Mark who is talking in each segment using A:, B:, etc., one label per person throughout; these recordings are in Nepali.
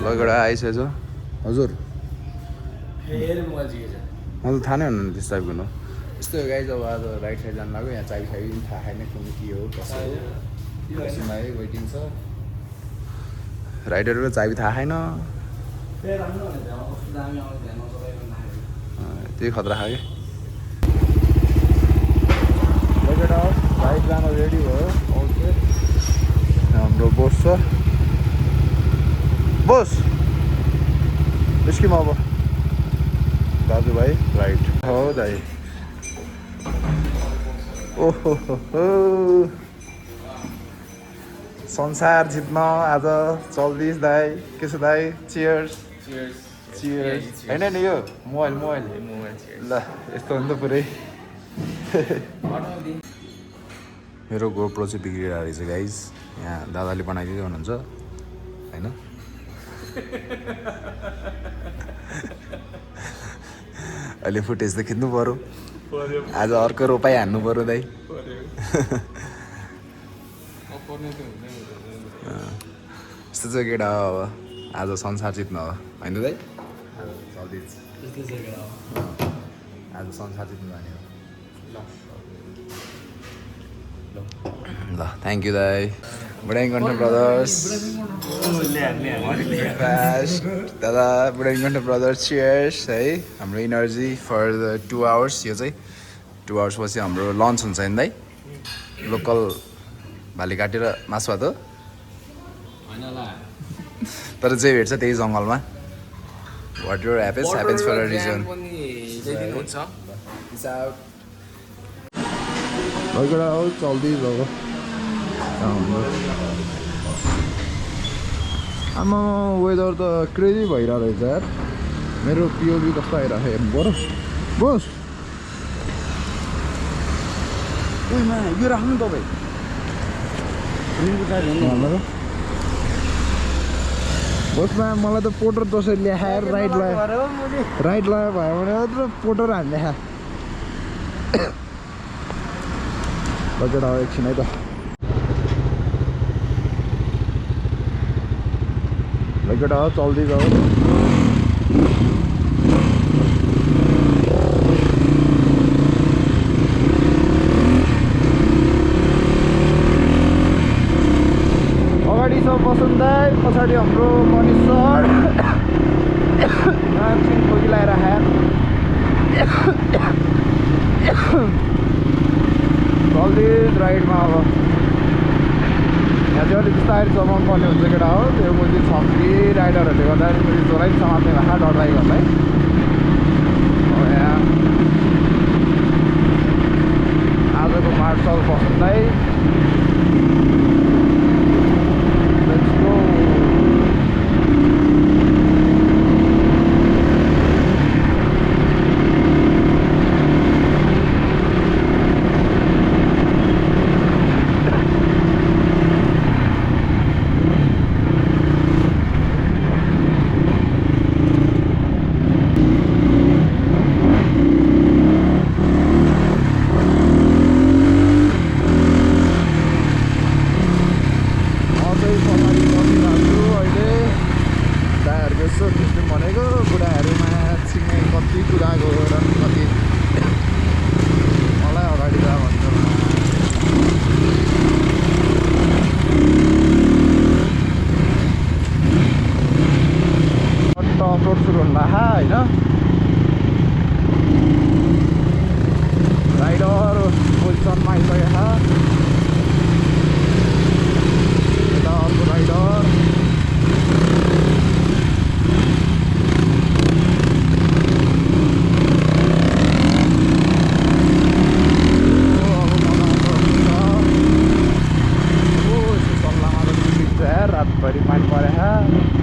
A: लगेर आइसकेछ हजुर
B: फेरि मोबाइल झिकेछ
A: मलाई थाहा नै हुनु त्यस्तो टाइपको न यस्तो गाइज अब आज राइट साइड जानु लाग्यो यहाँ चाबी पनि थाहा छैन कुन के हो कसो हो एकछिनमा है वेटिङ छ राइडरको चाबी थाहा छैन त्यही खतरा खायो कि राइड जान रेडी भयो ओके हाम्रो बोस छ बोस निस्किम अब दाजुभाइ राइट हो दाइ ओहो संसार जित्न आज चल्दैछ दाइ के छ दाइ चियर्स चियर्स होइन नि यो मोबाइल ल यस्तो हो नि त पुरै मेरो गोप्रो चाहिँ बिग्रिरहेको रहेछ गाइज यहाँ दादाले बनाइदिँदै हुनुहुन्छ होइन अहिले फुटेज त खिच्नु पऱ्यो आज अर्को रोपाइ हान्नु पऱ्यो दाइ यस्तो चाहिँ केटा हो अब आज संसार जित्न हो होइन दाइ आज संसार जित्नु जाने हो ल थ्याङ्क यू दाइ बुढाइकण्ठ ब्रदर्स दादा बुढाइकण्ठ ब्रदर्स चियर्स है हाम्रो इनर्जी फर द 2 आवर्स यो चाहिँ 2 आवर्स पछि हाम्रो लन्च हुन्छ नि दाइ लोकल भाले काटेर मासु भात हो तर जे भेट्छ त्यही जङ्गलमा what your happens for a reason लगेर हो चल्दै अब आमा वेदर त क्रेजी भइरहेको रहेछ यार मेरो पिओभी कस्तो आइरहेको हेर्नु पऱ्यो बोस उइमा यो राख्नु तपाईँ बोसमा मलाई त पोटर दसैँ ल्याएर राइड लगायो भयो भने मात्र पोटर हान्ने लगेर हो एकछिन है त लगेर हो चल्दै जाऊ अगाडि छ बसन्दाई पछाडि हाम्रो मनिष सर एकछिन खोकी लगाएर चल्दैछ राइडमा अब यहाँ चाहिँ अलिक बिस्तारै चलाउनु पर्ने हुन्छ केटा हो त्यो मुजी छक्री राइडरहरूले गर्दा जोलाई समात्ने भए डरलाइ गर्दै अब यहाँ आजको मार्सल बस्दै लेट्स गो अफरोड सुरु हुनु भएको होइन राइडर पोजिसनमा आइसकेको छ यता अर्को राइडर रातभरि पानी परेको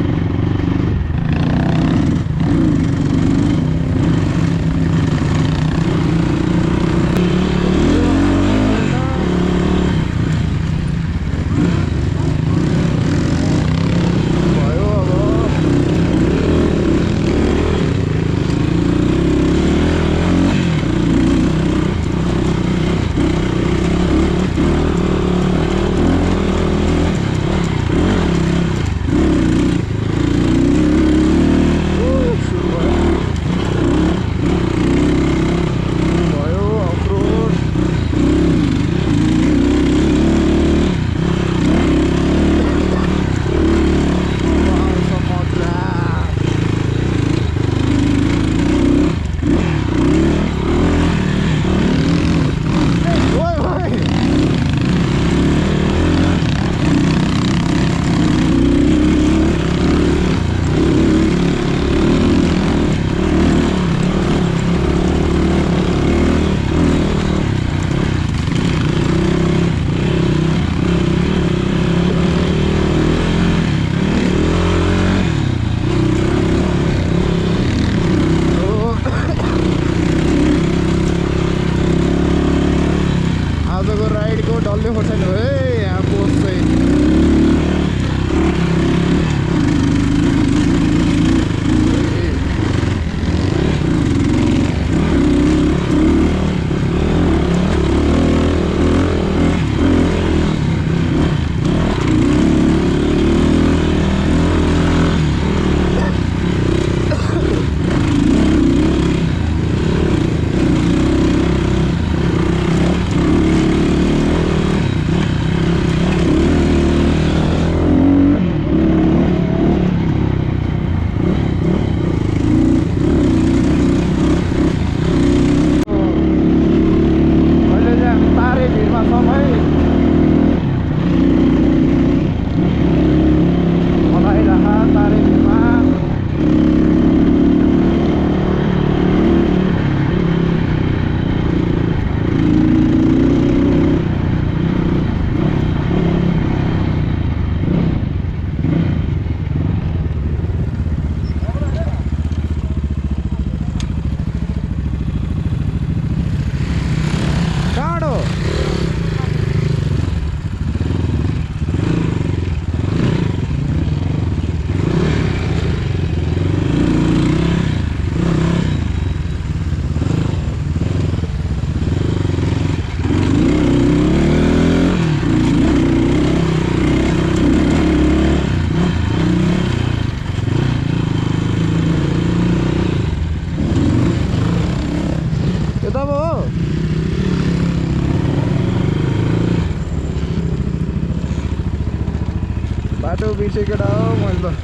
A: बिर्सेँ केटा हो मैले त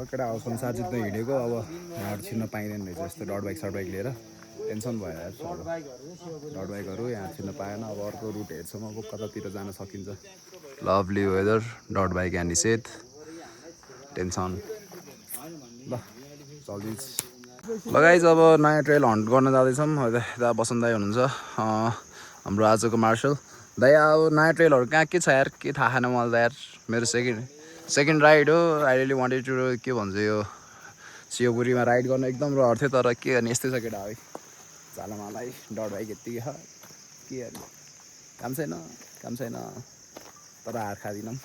A: केटा हो संसार जित्न हिँडेको अब यहाँबाट छिर्न पाइँदैन रहेछ यस्तो डट बाइक लिएर टेन्सन भयो यार डट बाइकहरू यहाँ छिर्न पाएन अब अर्को रुट हेर्छौँ अब कतातिर जान सकिन्छ लभली वेदर डट बाइक यहाँ निषेध टेन्सन ल चल्दैछ ल गाइज अब नयाँ ट्रेल हन्ट गर्न जाँदैछौँ यता बसन्त दाइ हुनुहुन्छ हाम्रो आजको मार्सल दाइ अब नयाँ ट्रेलहरू कहाँ के छ यार के थाहा छैन मलाई त यार मेरो सेकेन्ड राइड हो आई रियली वान्टेड टु के भन्छ यो सियोपुरीमा राइड गर्न एकदम रहर थियो तर के गर्ने यस्तै छ केटा है चालामालाई डट बाइक यत्तिकै छ के गर्ने काम छैन तर हार खाँदिनँ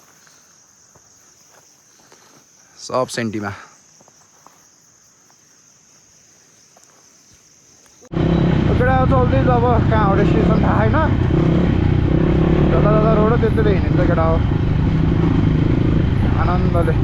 A: सब सेन्टीमा केटा चल्दैछ अब कहाँ हो स्टेसन थाहा छैन जता जता रोड हो त्यतै हिँडिन्छ केटा हो आनन्दले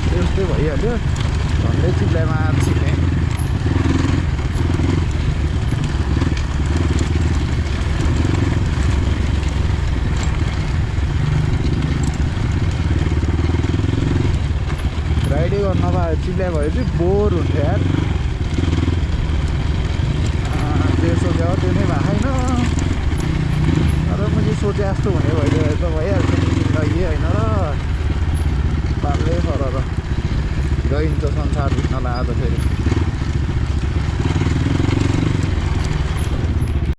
A: त्यस्तै भइहाल्यो झन्डै चिप्लाइमा छिर्ने राइडै गर्न नभए चिप्लाइ भयो चाहिँ बोर हुन्छ यार जे सोच्यो त्यो नै भएको छैन तर मैले सोचे जस्तो हुने भइदियो त भइहाल्छ जिन्दगी होइन र पाल्दै फर र गइन्छ संसार जित्न लाग्दा फेरि